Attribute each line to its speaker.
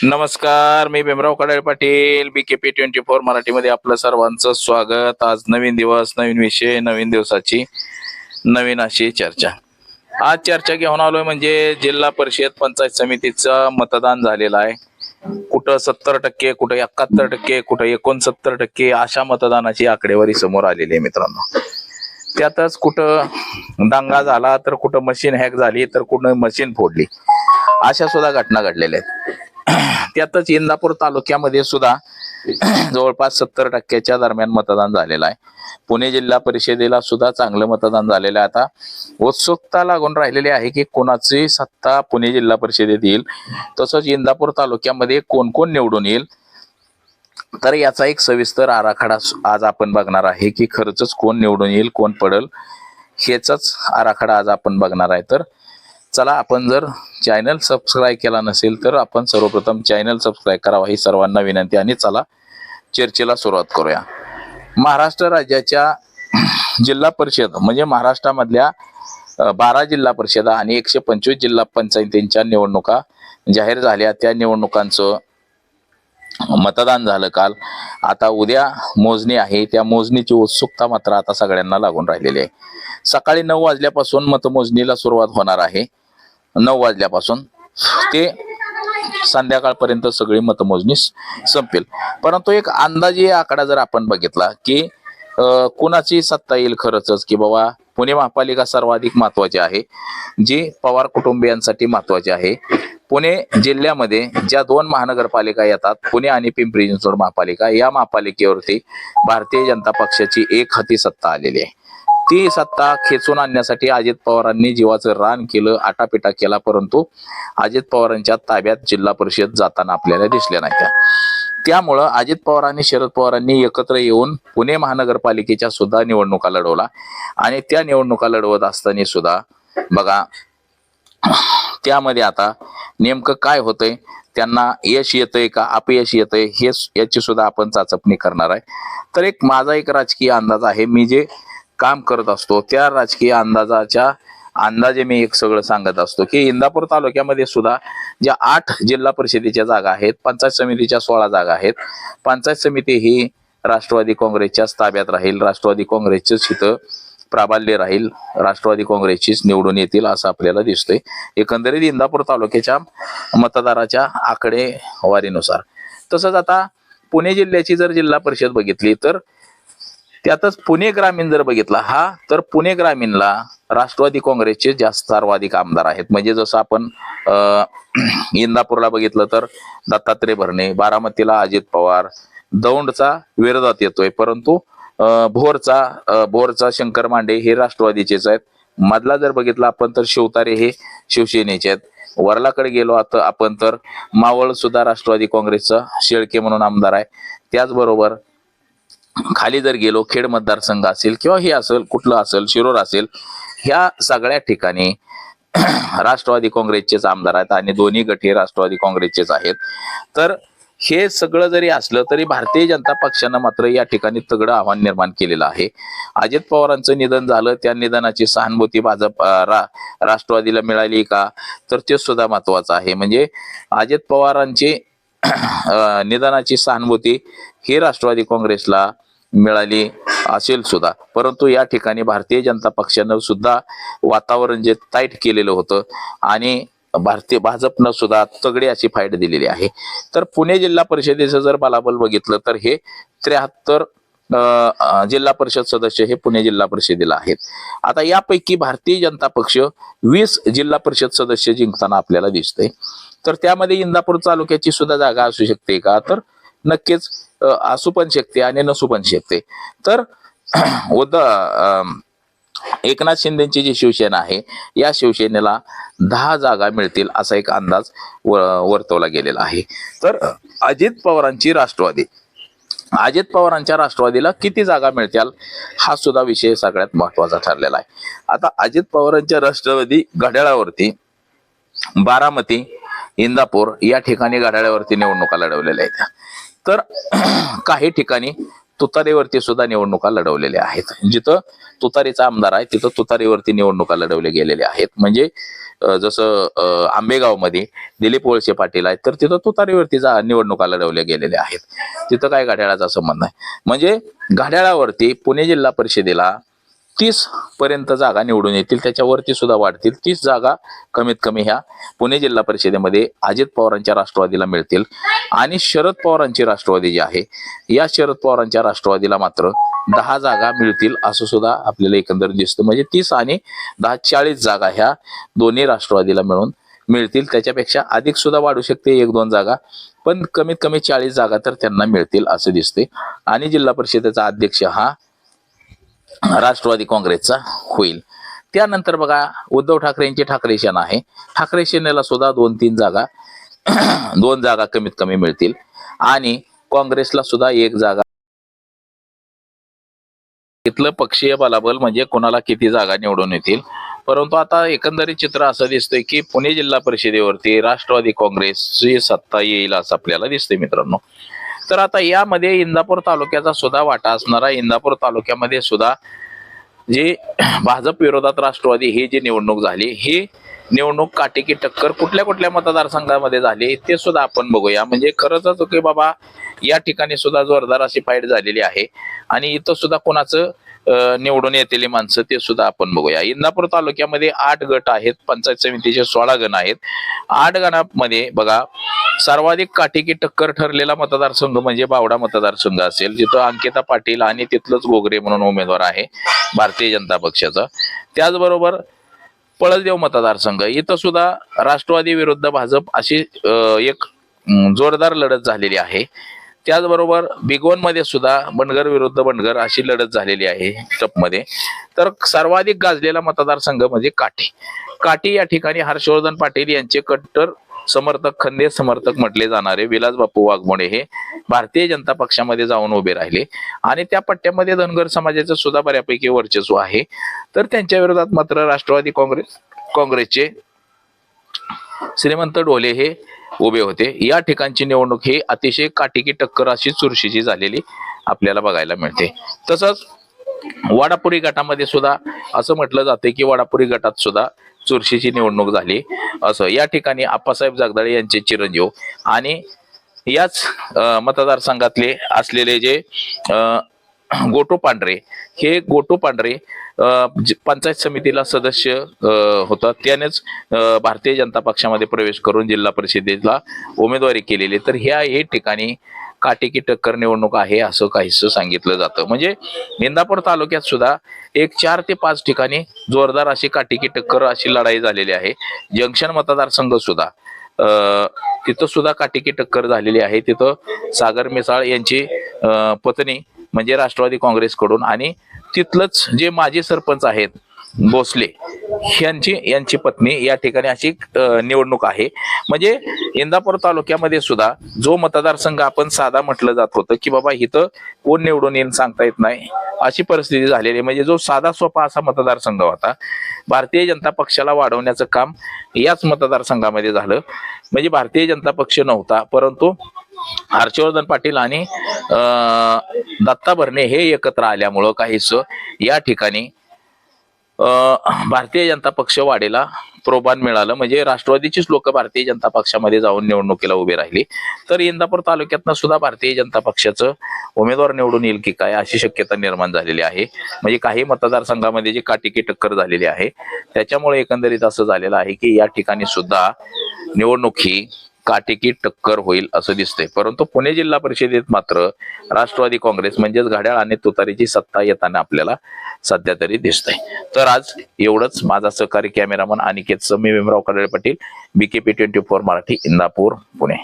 Speaker 1: नमस्कार, मी भीमराव कडाळे पाटील, BKP 24 मराठीमध्ये आपलं सर्वांचं स्वागत. आज नवीन दिवस, नवीन विषय, नवीन दिवसाची नवीन अशी चर्चा. आज चर्चा घेऊन आलोय म्हणजे जिल्हा परिषद पंचायत समितीचं मतदान झालेलं आहे. कुठं 70%, कुठं 71%, कुठं 69% अशा मतदानाची आकडेवारी समोर आलेली आहे मित्रांनो. त्यातच कुठं दांगा झाला, तर कुठं मशीन हॅक झाली, तर कुठं मशीन फोडली, अशा सुद्धा घटना घडलेल्या आहेत. त्यातच इंदापूर तालुक्यामध्ये सुद्धा जवळपास 70%च्या दरम्यान मतदान झालेलं आहे. पुणे जिल्हा परिषदेला सुद्धा चांगलं मतदान झालेलं आहे. आता उत्सुकता लागून राहिलेली आहे की कोणाची सत्ता पुणे जिल्हा परिषदेत येईल, तसंच इंदापूर तालुक्यामध्ये कोण कोण निवडून येईल. तर याचा एक सविस्तर आराखडा आज आपण बघणार आहे की खरंच कोण निवडून येईल, कोण पडेल, हेचाच आराखडा आज आपण बघणार आहे. तर चला, आपण जर चॅनल सबस्क्राईब केला नसेल तर आपण सर्वप्रथम चॅनल सबस्क्राईब करावा ही सर्वांना विनंती. आणि चला चर्चेला सुरुवात करूया. महाराष्ट्र राज्याच्या जिल्हा परिषद म्हणजे महाराष्ट्रामधल्या 12 जिल्हा परिषदा आणि 125 जिल्हा पंचायतींच्या निवडणुका जाहीर झाल्या. त्या निवडणुकांचं मतदान झालं काल. आता उद्या मोजणी आहे. त्या मोजणीची उत्सुकता मात्र आता सगळ्यांना लागून राहिलेली आहे. सकाळी 9 वाजल्यापासून मतमोजणीला सुरुवात होणार आहे. 9 वाजल्यापासून ते संध्याकाळपर्यंत सगळी मतमोजणी संपेल. परंतु एक अंदाजे आकडा जर आपण बघितला की कुणाची सत्ता येईल, खरंच की बाबा पुणे महापालिका सर्वाधिक महत्वाची आहे, जी पवार कुटुंबियांसाठी महत्वाची आहे. पुणे जिल्ह्यामध्ये ज्या 2 महानगरपालिका येतात, पुणे आणि पिंपरी चिंचवड महापालिका, या महापालिकेवरती भारतीय जनता पक्षाची एक हाती सत्ता आलेली आहे. ती सत्ता खेचून आणण्यासाठी अजित पवारांनी जीवाचं रान केलं, आटापिटा केला, परंतु अजित पवारांच्या ताब्यात जिल्हा परिषद जाताना आपल्याला दिसल्या नाही. त्यामुळं अजित पवार आणि शरद पवारांनी एकत्र येऊन पुणे महानगरपालिकेच्या सुद्धा निवडणुका लढवला. आणि त्या निवडणुका लढवत असताना सुद्धा बघा त्यामध्ये आता नेमकं काय होतंय, त्यांना यश येतंय का अपयश येतंय, हे याची सुद्धा आपण चाचपणी करणार आहे. तर एक माझा एक राजकीय अंदाज आहे. मी जे काम करत असतो त्या राजकीय अंदाजे मी एक सगळं सांगत असतो की इंदापूर तालुक्यामध्ये सुद्धा ज्या 8 जिल्हा परिषदेच्या जागा आहेत, पंचायत समितीच्या 16 जागा आहेत. पंचायत समिती ही राष्ट्रवादी काँग्रेसच्याच ताब्यात राहील, राष्ट्रवादी काँग्रेसचंच इथं प्राबल्य राहील, राष्ट्रवादी काँग्रेसचीच निवडून येतील असं आपल्याला दिसतंय एकंदरीत इंदापूर तालुक्याच्या मतदाराच्या आकडेवारीनुसार. तसंच आता पुणे जिल्ह्याची जर जिल्हा परिषद बघितली तर त्यातच पुणे ग्रामीण जर बघितला तर पुणे ग्रामीणला राष्ट्रवादी काँग्रेसचे जास्त सर्वाधिक आमदार आहेत. म्हणजे जसं आपण इंदापूरला बघितलं तर दत्तात्रय भरणे, बारामतीला अजित पवार, दौंडचा विरोधात येतोय, परंतु भोरचा शंकर मांडे हे राष्ट्रवादीचेच आहेत. मधला जर बघितला आपण तर शिवतारे हे शिवसेनेचे आहेत. वरलाकडे गेलो आता आपण तर मावळ सुद्धा राष्ट्रवादी काँग्रेसचा शेळके म्हणून आमदार आहे. त्याचबरोबर खाली जर गेलो, खेड मतदारसंघ असेल किंवा हे असेल कुठलं असेल, शिरोर असेल, ह्या सगळ्या ठिकाणी राष्ट्रवादी काँग्रेसचेच आमदार आहेत आणि दोन्ही गट हे राष्ट्रवादी काँग्रेसचेच आहेत. तर हे सगळं जरी असलं तरी भारतीय जनता पक्षानं मात्र या ठिकाणी तगडं आव्हान निर्माण केलेलं आहे. अजित पवारांचं निधन झालं, त्या निधनाची सहानुभूती राष्ट्रवादीला मिळाली का, तर ते सुद्धा महत्वाचं आहे. म्हणजे अजित पवारांची निधनाची सहानुभूती ही राष्ट्रवादी काँग्रेसला मिळाली असेल सुद्धा, परंतु या ठिकाणी भारतीय जनता पक्षानं सुद्धा वातावरण जे टाईट केलेलं होतं आणि भाजपनं सुद्धा तगडी अशी फाईट दिलेली आहे. तर पुणे जिल्हा परिषदेचं जर बलाबल बघितलं तर हे 73 जिल्हा परिषद सदस्य हे पुणे जिल्हा परिषदेला आहेत. आता यापैकी भारतीय जनता पक्ष 20 जिल्हा परिषद सदस्य जिंकताना आपल्याला दिसतंय. तर त्यामध्ये इंदापूर तालुक्याची सुद्धा जागा असू शकते का, तर नक्कीच असू पण शकते आणि नसू पण शकते. तर एकनाथ शिंदेची जी शिवसेना आहे, या शिवसेनेला 10 जागा मिळतील असा एक अंदाज वर्तवला गेलेला आहे. तर अजित पवारांच्या राष्ट्रवादीला किती जागा मिळतील हा सुद्धा विषय सगळ्यात महत्वाचा ठरलेला आहे. आता अजित पवारांच्या राष्ट्रवादी घड्याळावरती बारामती, इंदापूर या ठिकाणी घड्याळावरती निवडणुका लढवलेल्या आहेत. तर काही ठिकाणी तुतारीवरती सुद्धा निवडणुका लढवलेल्या आहेत. जिथं तुतारीचा आमदार आहे तिथं तुतारीवरती निवडणुका लढवल्या गेलेल्या आहेत. म्हणजे जसं आंबेगाव मध्ये दिलीप वळसे पाटील आहेत तर तिथं तुतारीवरती निवडणुका लढवल्या गेलेल्या आहेत. तिथं काय घड्याळाचा संबंध नाही. म्हणजे घड्याळावरती पुणे जिल्हा परिषदेला 30 पर्यंत जागा निवडून येतील, त्याच्यावरती सुद्धा वाढतील. 30 जागा कमीत कमी ह्या पुणे जिल्हा परिषदेमध्ये अजित पवारांच्या राष्ट्रवादीला मिळतील. आणि शरद पवारांची राष्ट्रवादी जी आहे या शरद पवारांच्या राष्ट्रवादीला मात्र 10 जागा मिळतील असं सुद्धा आपल्याला एकंदर दिसतं. म्हणजे 30 आणि 10 40 जागा ह्या दोन्ही राष्ट्रवादीला मिळून मिळतील. त्याच्यापेक्षा अधिक सुद्धा वाढू शकते 1-2 जागा, पण कमीत कमी 40 जागा तर त्यांना मिळतील असं दिसते. आणि जिल्हा परिषदेचा अध्यक्ष हा राष्ट्रवादी काँग्रेसचा होईल. त्यानंतर बघा उद्धव ठाकरेंची ठाकरे सेना आहे. ठाकरे सेनेला सुद्धा 2-3 जागा 2 जागा कमीत कमी मिळतील. आणि काँग्रेसला सुद्धा 1 जागा. इथलं पक्षीय बलाबल म्हणजे कोणाला किती जागा निवडून येतील. परंतु आता एकंदरीत चित्र असं दिसतंय की पुणे जिल्हा परिषदेवरती राष्ट्रवादी काँग्रेसची सत्ता येईल असं आपल्याला दिसतंय मित्रांनो. तर आता यामध्ये इंदापूर तालुक्याचा सुद्धा वाटा असणारा इंदापूर तालुक्यामध्ये सुद्धा जे भाजप विरोधात राष्ट्रवादी ही जी निवडणूक झाली ही निवडणूक काटेकी टक्कर कुठल्या कुठल्या मतदारसंघामध्ये झाली ते सुद्धा आपण बघूया. म्हणजे खरंच की बाबा या ठिकाणी सुद्धा जोरदार अशी फाईट झालेली आहे. आणि इथं सुद्धा कोणाचं निवडून येतेली माणसं ते सुद्धा आपण बघूया. इंदापूर तालुक्यामध्ये 8 गट आहेत. पंचायत समितीचे 16 गण आहेत. 8 गणामध्ये बघा सर्वाधिक काटेकी टक्कर ठरलेला मतदारसंघ म्हणजे बावडा मतदारसंघ असेल, जिथं अंकिता पाटील आणि तिथलंच गोगरे म्हणून उमेदवार आहे भारतीय जनता पक्षाचा. त्याचबरोबर पळसदेव मतदारसंघ इथं सुद्धा राष्ट्रवादी विरुद्ध भाजप अशी एक जोरदार लढत झालेली आहे. त्याचबरोबर मध्ये सुद्धा बनगर विरुद्ध बनगर अशी लढत झालेली आहे टपमध्ये. तर सर्वाधिक गाजलेला मतदारसंघ म्हणजे काटी या ठिकाणी हर्षवर्धन पाटील यांचे कट्टर समर्थक खंदे समर्थक म्हटले जाणारे विलास बापू वाघमोडे हे भारतीय जनता पक्षामध्ये जाऊन उभे राहिले. आणि त्या पट्ट्यामध्ये धनगर समाजाचं सुद्धा बऱ्यापैकी वर्चस्व आहे. तर त्यांच्या विरोधात मात्र राष्ट्रवादी काँग्रेसचे श्रीमंत ढोले हे उभे होते. या ठिकाणची निवडणूक ही अतिशय काटेकी टक्कर अशी चुरशीची झालेली आपल्याला बघायला मिळते. तसंच वाडापुरी गटामध्ये सुद्धा असं म्हटलं जाते की वाडापुरी गटात सुद्धा चुरशीची निवडणूक झाली असं. या ठिकाणी आप्पासाहेब जगदाळे यांचे चिरंजीव आणि याच मतदारसंघातले असलेले जे गोटू पांढरे हे गोटू पांढरे पंचायत समितीला सदस्य होता. त्यानेच भारतीय जनता पक्षामध्ये प्रवेश करून जिल्हा परिषदेला उमेदवारी केलेली. तर ह्या ठिकाणी काटेकी टक्कर निवडणूक आहे असं काहीसं सांगितलं जातं. म्हणजे इंदापूर तालुक्यात सुद्धा एक 4 ते 5 ठिकाणी जोरदार अशी काटेकी टक्कर अशी लढाई झालेली आहे. जंक्शन मतदारसंघ सुद्धा तिथं सुद्धा काटेकी टक्कर झालेली आहे. तिथं सागर मिसाळ यांची पत्नी म्हणजे राष्ट्रवादी काँग्रेसकडून आणि तिथलंच जे माजी सरपंच आहेत भोसले यांची पत्नी या ठिकाणी अशी निवडणूक आहे. म्हणजे इंदापूर तालुक्यामध्ये सुद्धा जो मतदारसंघ आपण साधा म्हटलं जात होतं की बाबा इथं कोण निवडून येईल सांगता येत नाही अशी परिस्थिती झालेली. म्हणजे जो साधा सोपा असा मतदारसंघ होता भारतीय जनता पक्षाला वाढवण्याचं काम याच मतदारसंघामध्ये झालं. म्हणजे भारतीय जनता पक्ष नव्हता परंतु हर्षवर्धन पाटील आणि दत्ता भरणे हे एकत्र आल्यामुळं काहीसं या ठिकाणी भारतीय जनता पक्ष वाढीला प्रोत्साहन मिळालं. म्हणजे राष्ट्रवादीचीच लोक भारतीय जनता पक्षामध्ये जाऊन निवडणुकीला उभे राहिली. तर इंदापूर तालुक्यातनं सुद्धा भारतीय जनता पक्षाचं उमेदवार निवडून येईल की काय अशी शक्यता निर्माण झालेली आहे. म्हणजे काही मतदारसंघामध्ये जी काटेकी टक्कर झालेली आहे त्याच्यामुळे एकंदरीत असं झालेलं आहे की या ठिकाणी सुद्धा निवडणूक ही काटेकी टक्कर होईल असं दिसतंय. परंतु पुणे जिल्हा परिषदेत मात्र राष्ट्रवादी काँग्रेस म्हणजेच घड्याळ आणि तुतारीची सत्ता येताना आपल्याला सध्या तरी दिसतंय. तर आज एवढंच. माझा सहकारी कॅमेरामन अनिकेत मी भीमराव कडाळे पाटील, BKP 24 मराठी, इंदापूर, पुणे.